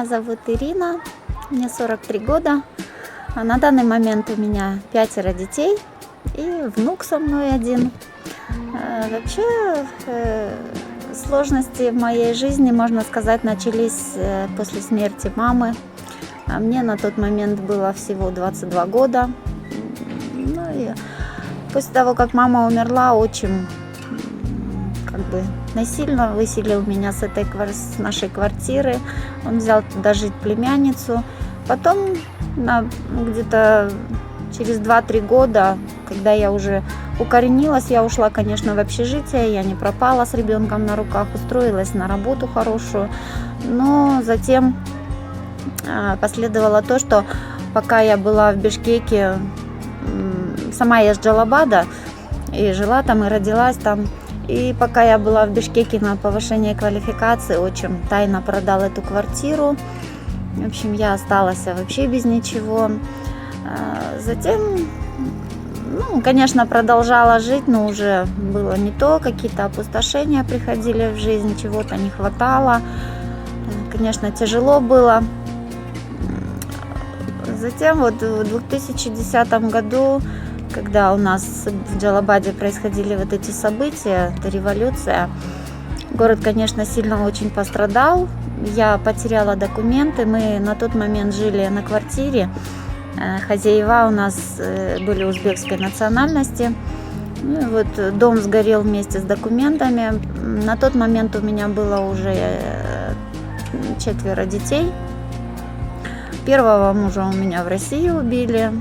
Меня зовут Ирина, мне 43 года. На данный момент у меня 5 детей и внук со мной один. Вообще сложности в моей жизни, можно сказать, начались после смерти мамы. А мне на тот момент было всего 22 года. Ну и после того, как мама умерла, отчим насильно выселил меня с нашей квартиры. Он взял туда жить племянницу. Потом где-то через 2-3 года, когда я уже укоренилась, я ушла, конечно, в общежитие, я не пропала с ребенком на руках, устроилась на работу хорошую. Но затем последовало то, что пока я была в Бишкеке, сама я с Джалабада, и жила там, и родилась там. И пока я была в Бишкеке на повышении квалификации, отчим тайно продал эту квартиру. В общем, я осталась вообще без ничего. Затем, конечно, продолжала жить, но уже было не то. Какие-то опустошения приходили в жизнь, чего-то не хватало. Конечно, тяжело было. Затем в 2010 году, когда у нас в Джалабаде происходили вот эти события, эта революция, город, конечно, сильно очень пострадал. Я потеряла документы. Мы на тот момент жили на квартире. Хозяева у нас были узбекской национальности. Ну, и вот дом сгорел вместе с документами. На тот момент у меня было уже 4 детей. Первого мужа у меня в России убили.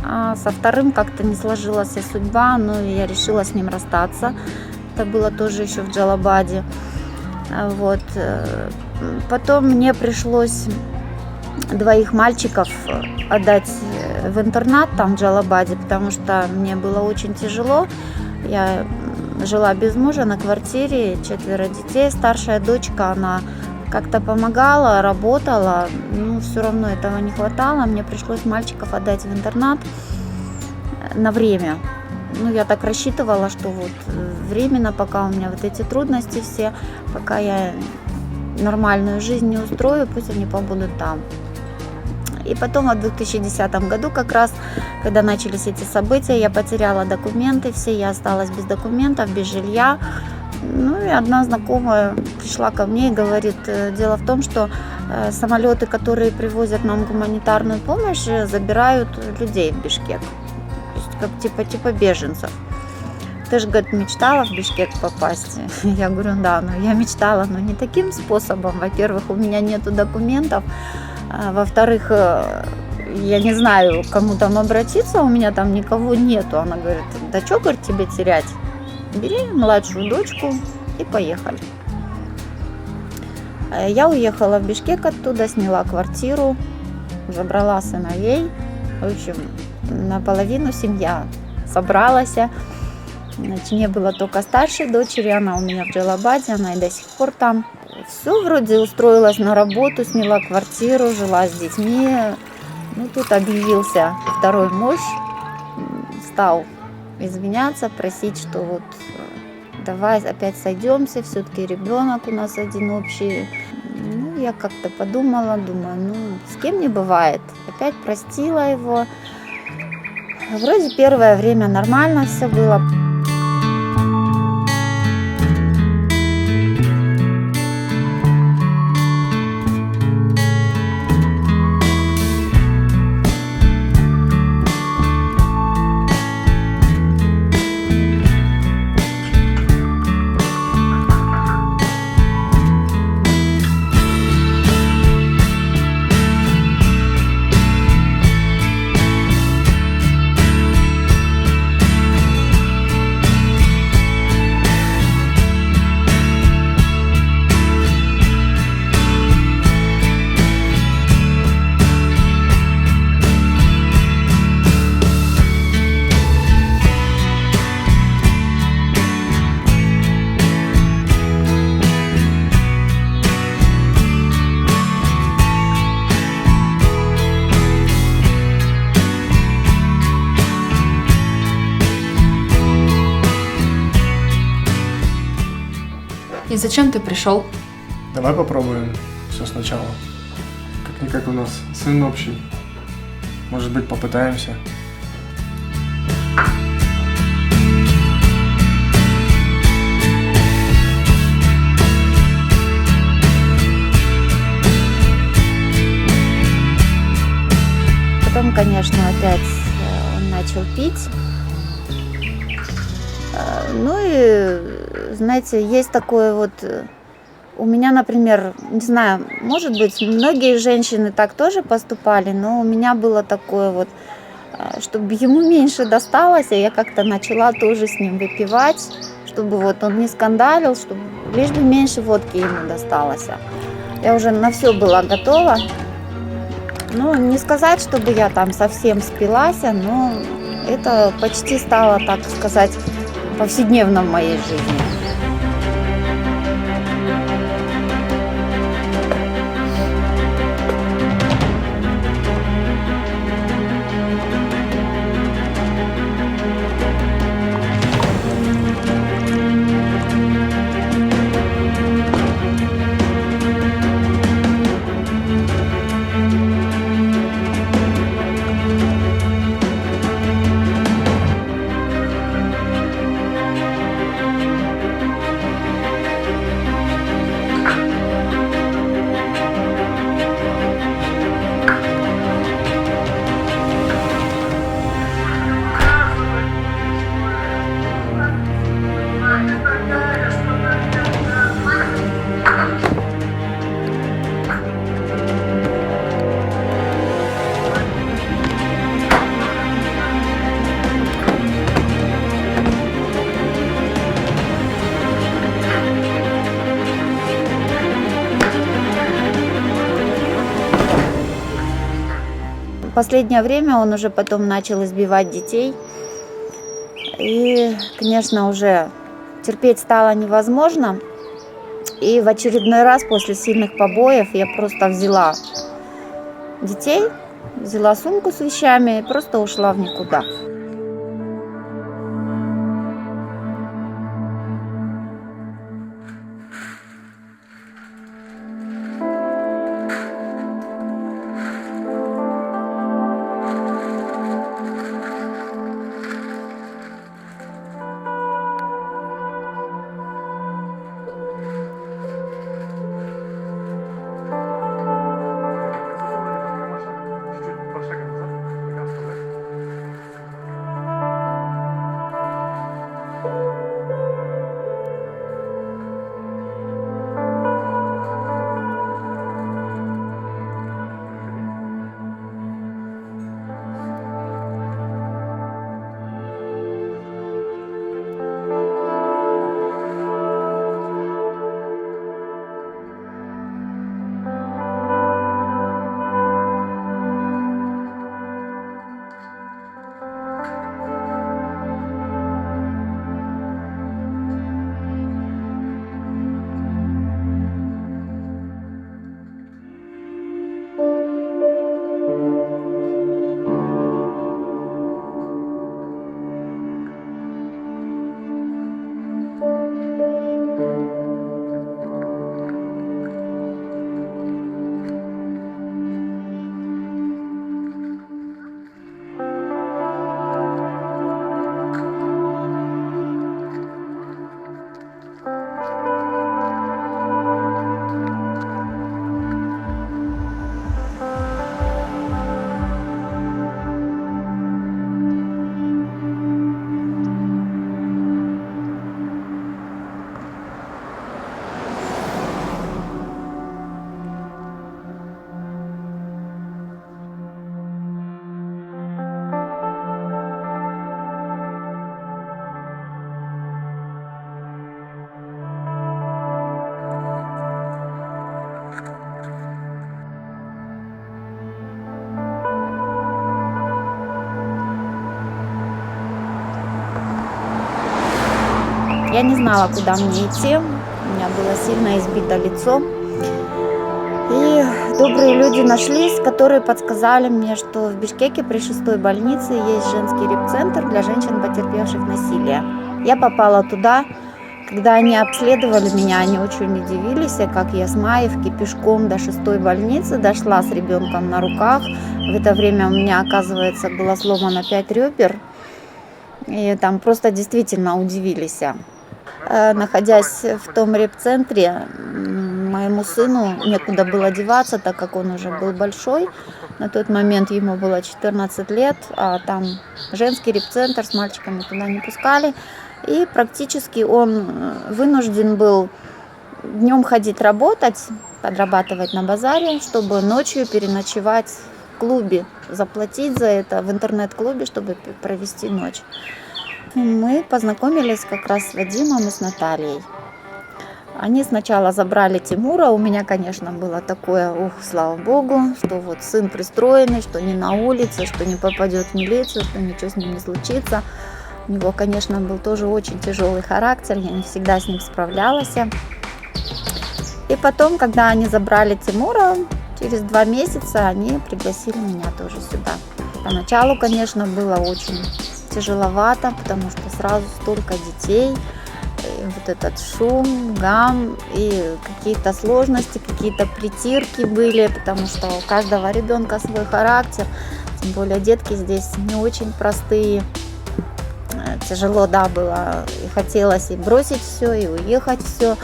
А со вторым как-то не сложилась судьба, но я решила с ним расстаться. Это было тоже еще в Джалабаде. Вот. Потом мне пришлось 2 мальчиков отдать в интернат там в Джалабаде, потому что мне было очень тяжело. Я жила без мужа на квартире, 4 детей. Старшая дочка, она как-то помогала, работала, но все равно этого не хватало. Мне пришлось мальчиков отдать в интернат на время. Я так рассчитывала, что вот временно, пока у меня вот эти трудности все, пока я нормальную жизнь не устрою, пусть они побудут там. И потом в 2010 году, как раз, когда начались эти события, я потеряла документы все, я осталась без документов, без жилья. И одна знакомая пришла ко мне и говорит: дело в том, что самолеты, которые привозят нам гуманитарную помощь, забирают людей в Бишкек, то есть как типа беженцев. Ты же, говорит, мечтала в Бишкек попасть? Я говорю, да, я мечтала, но не таким способом. Во-первых, у меня нету документов, во-вторых, я не знаю, к кому там обратиться, у меня там никого нету. Она говорит, да что, говорит, тебе терять? Бери младшую дочку и поехали. Я уехала в Бишкек оттуда, сняла квартиру, забрала сыновей. В общем, наполовину семья собралась. Не было только старшей дочери, она у меня в Джалабаде, она и до сих пор там. Все, вроде устроилась на работу, сняла квартиру, жила с детьми. Тут объявился второй муж, стал извиняться, просить, что вот давай опять сойдемся, все-таки ребенок у нас один общий. Я как-то подумала, думаю, с кем не бывает. Опять простила его. Вроде первое время нормально все было. И зачем ты пришел? Давай попробуем все сначала. И как у нас сын общий. Может быть, попытаемся. Потом, конечно, опять он начал пить. Ну и, знаете, есть такое вот... У меня, например, не знаю, может быть, многие женщины так тоже поступали, но у меня было такое вот, чтобы ему меньше досталось, а я как-то начала тоже с ним выпивать, чтобы вот он не скандалил, чтобы лишь бы меньше водки ему досталось. Я уже на все была готова. Ну, не сказать, чтобы я там совсем спилась, но это почти стало, так сказать, повседневным в моей жизни. В последнее время он уже потом начал избивать детей. И, конечно, уже терпеть стало невозможно. И в очередной раз после сильных побоев я просто взяла детей, взяла сумку с вещами и просто ушла в никуда. Я не знала, куда мне идти. У меня было сильно избито лицо. И добрые люди нашлись, которые подсказали мне, что в Бишкеке при 6-й больнице есть женский репцентр для женщин, потерпевших насилие. Я попала туда, Когда они обследовали меня, они очень удивились, как я с Маевки пешком до 6-й больницы дошла с ребенком на руках. В это время у меня, оказывается, было сломано 5 ребер. И там просто действительно удивились. Находясь в том репцентре, моему сыну некуда было деваться, так как он уже был большой. На тот момент ему было 14 лет, а там женский репцентр, с мальчиками туда не пускали. И практически он вынужден был днем ходить работать, подрабатывать на базаре, чтобы ночью переночевать в клубе, заплатить за это в интернет-клубе, чтобы провести ночь. Мы познакомились как раз с Вадимом и с Натальей. Они сначала забрали Тимура. У меня, конечно, было такое, слава богу, что вот сын пристроенный, что не на улице, что не попадет в милицию, что ничего с ним не случится. У него, конечно, был тоже очень тяжелый характер, я не всегда с ним справлялась. И потом, когда они забрали Тимура, через 2 месяца они пригласили меня тоже сюда. Поначалу, конечно, было очень тяжеловато, потому что сразу столько детей, и вот этот шум, гам и какие-то сложности, какие-то притирки были, потому что у каждого ребенка свой характер, тем более детки здесь не очень простые. Тяжело, да, было, и хотелось и бросить все, и уехать все.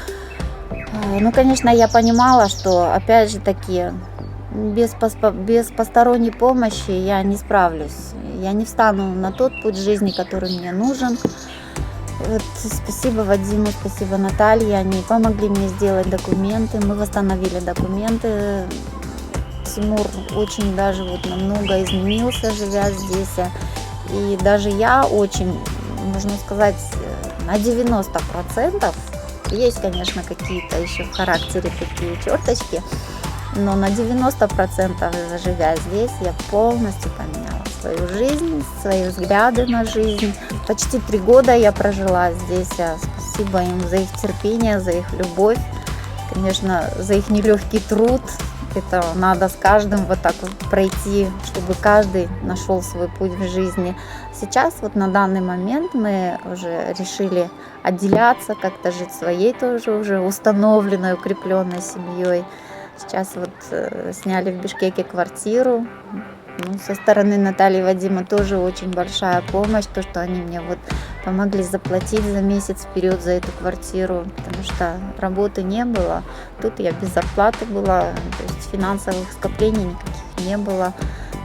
Ну, конечно, я понимала, что, опять же таки, без посторонней помощи я не справлюсь. Я не встану на тот путь жизни, который мне нужен. Вот, спасибо Вадиму, спасибо Наталье, они помогли мне сделать документы, мы восстановили документы. Тимур очень даже вот намного изменился, живя здесь. И даже я очень, можно сказать, на 90%, есть, конечно, какие-то еще в характере такие черточки, но на 90%, живя здесь, я полностью поменяла свою жизнь, свои взгляды на жизнь. Почти 3 года я прожила здесь. Спасибо им за их терпение, за их любовь, конечно, за их нелегкий труд. Это надо с каждым вот так вот пройти, чтобы каждый нашел свой путь в жизни. Сейчас вот на данный момент мы уже решили отделяться, как-то жить своей тоже уже установленной, укрепленной семьей. Сейчас вот сняли в Бишкеке квартиру. Ну, со стороны Натальи и Вадима тоже очень большая помощь, то, что они мне вот помогли заплатить за месяц вперед за эту квартиру, потому что работы не было. Тут я без зарплаты была, то есть финансовых скоплений никаких не было.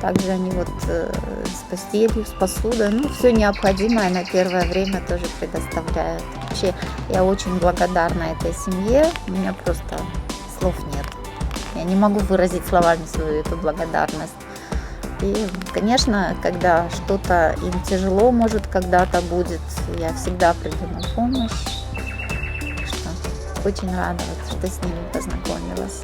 Также они вот с постелью, с посудой, ну, все необходимое на первое время тоже предоставляют. Вообще, я очень благодарна этой семье, у меня просто слов нет. Я не могу выразить словами свою эту благодарность. И, конечно, когда что-то им тяжело, может, когда-то будет, я всегда приду на помощь. Что очень рада, что с ними познакомилась.